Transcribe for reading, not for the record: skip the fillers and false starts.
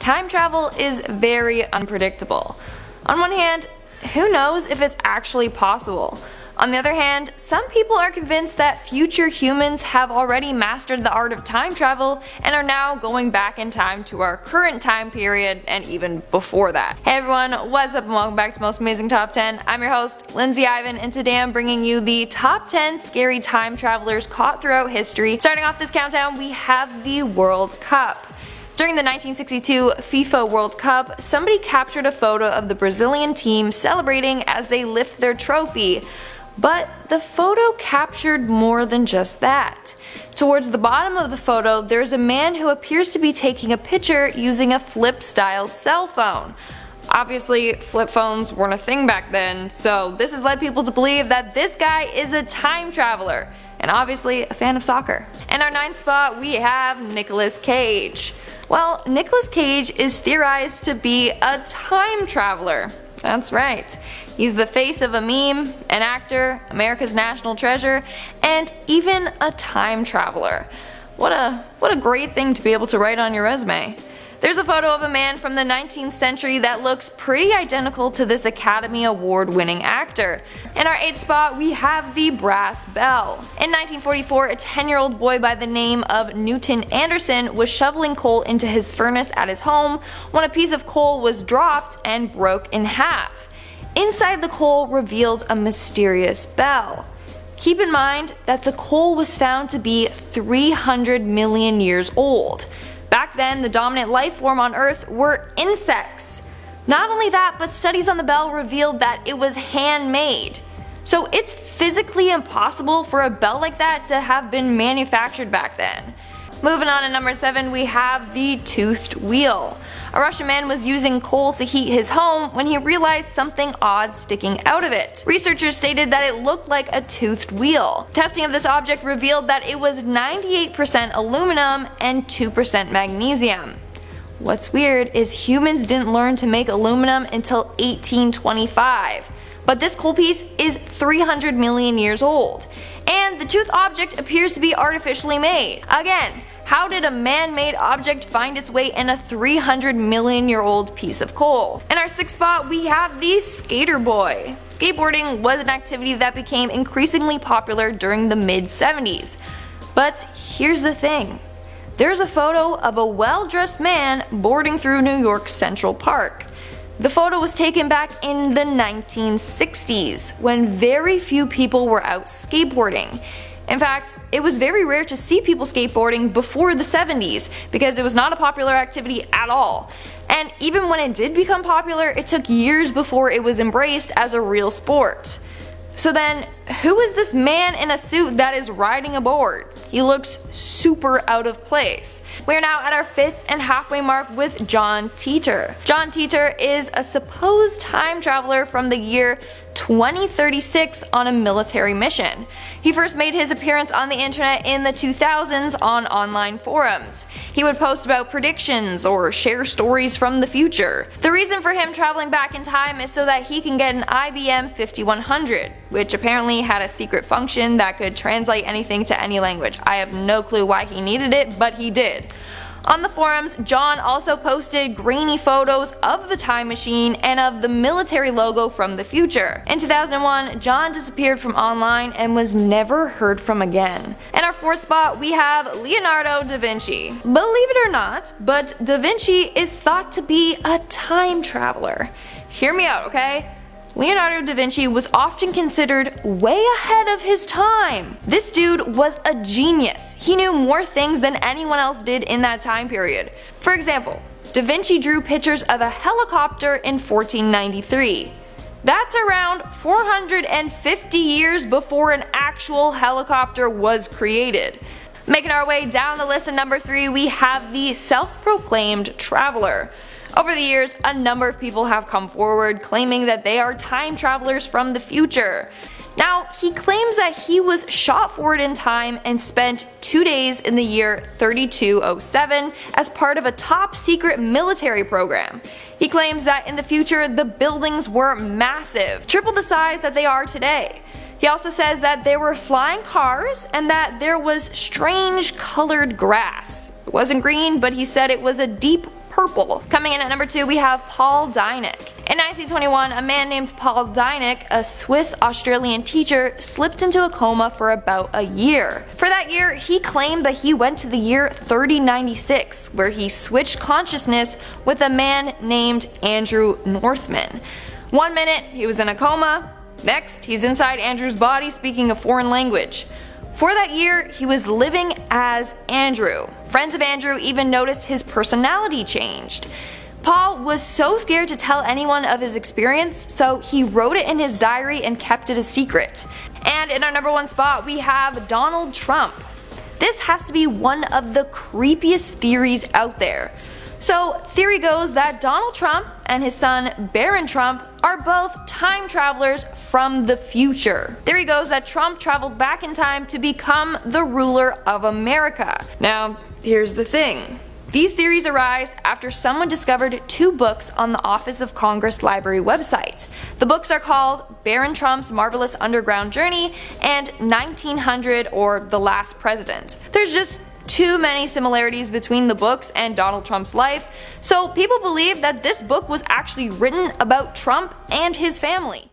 time travel is very unpredictable. On one hand, who knows if it's actually possible? On the other hand, some people are convinced that future humans have already mastered the art of time travel and are now going back in time to our current time period and even before that. Hey everyone, what's up and welcome back to Most Amazing Top 10. I'm your host, Lindsay Ivan, and today I'm bringing you the top 10 scary time travelers caught throughout history. Starting off this countdown, we have the World Cup. During the 1962 FIFA World Cup, somebody captured a photo of the Brazilian team celebrating as they lift their trophy. But the photo captured more than just that. Towards the bottom of the photo, there's a man who appears to be taking a picture using a flip-style cell phone. Obviously, flip phones weren't a thing back then, so this has led people to believe that this guy is a time traveler, and obviously a fan of soccer. In our 9th spot, we have Nicolas Cage. Well, Nicolas Cage is theorized to be a time traveler. That's right. He's the face of a meme, an actor, America's national treasure, and even a time traveler. What a great thing to be able to write on your resume. There's a photo of a man from the 19th century that looks pretty identical to this Academy Award winning actor. In our 8th spot, we have the brass bell. In 1944, a 10-year-old boy by the name of Newton Anderson was shoveling coal into his furnace at his home when a piece of coal was dropped and broke in half. Inside the coal revealed a mysterious bell. Keep in mind that the coal was found to be 300 million years old. Back then, the dominant life form on Earth were insects. Not only that, but studies on the bell revealed that it was handmade. So it's physically impossible for a bell like that to have been manufactured back then. Moving on to number 7, we have the toothed wheel. A Russian man was using coal to heat his home when he realized something odd sticking out of it. Researchers stated that it looked like a toothed wheel. Testing of this object revealed that it was 98% aluminum and 2% magnesium. What's weird is humans didn't learn to make aluminum until 1825. But this coal piece is 300 million years old. And the tooth object appears to be artificially made. Again, how did a man-made object find its way in a 300 million year old piece of coal? In our 6th spot, we have the skater boy. Skateboarding was an activity that became increasingly popular during the mid-70s. But here's the thing. There's a photo of a well-dressed man boarding through New York's Central Park. The photo was taken back in the 1960s, when very few people were out skateboarding. In fact, it was very rare to see people skateboarding before the 70s because it was not a popular activity at all. And even when it did become popular, it took years before it was embraced as a real sport. So then, who is this man in a suit that is riding a board? He looks super out of place. We are now at our 5th and halfway mark with John Titor. John Titor is a supposed time traveler from the year 2036 on a military mission. He first made his appearance on the internet in the 2000s on online forums. He would post about predictions or share stories from the future. The reason for him traveling back in time is so that he can get an IBM 5100, which apparently had a secret function that could translate anything to any language. I have no clue why he needed it, but he did. On the forums, John also posted grainy photos of the time machine and of the military logo from the future. In 2001, John disappeared from online and was never heard from again. In our 4th spot, we have Leonardo da Vinci. Believe it or not, but Da Vinci is thought to be a time traveler. Hear me out, okay? Leonardo da Vinci was often considered way ahead of his time. This dude was a genius. He knew more things than anyone else did in that time period. For example, Da Vinci drew pictures of a helicopter in 1493. That's around 450 years before an actual helicopter was created. Making our way down the list at number 3, we have the self-proclaimed traveler. Over the years, a number of people have come forward claiming that they are time travelers from the future. Now, he claims that he was shot forward in time and spent 2 days in the year 3207 as part of a top secret military program. He claims that in the future, the buildings were massive, triple the size that they are today. He also says that there were flying cars and that there was strange colored grass. It wasn't green, but he said it was a deep purple. Coming in at number 2, we have Paul Deinecke. In 1921, a man named Paul Deinecke, a Swiss-Australian teacher, slipped into a coma for about a year. For that year, he claimed that he went to the year 3096, where he switched consciousness with a man named Andrew Northman. 1 minute, he was in a coma. Next, he's inside Andrew's body speaking a foreign language. For that year, he was living as Andrew. Friends of Andrew even noticed his personality changed. Paul was so scared to tell anyone of his experience, so he wrote it in his diary and kept it a secret. And in our number 1 spot, we have Donald Trump. This has to be one of the creepiest theories out there. So, theory goes that Donald Trump and his son Barron Trump are both time travelers from the future. Theory goes that Trump traveled back in time to become the ruler of America. Now, here's the thing. These theories arise after someone discovered 2 books on the Office of Congress Library website. The books are called Barron Trump's Marvelous Underground Journey and 1900 or The Last President. There's just too many similarities between the books and Donald Trump's life, so people believe that this book was actually written about Trump and his family.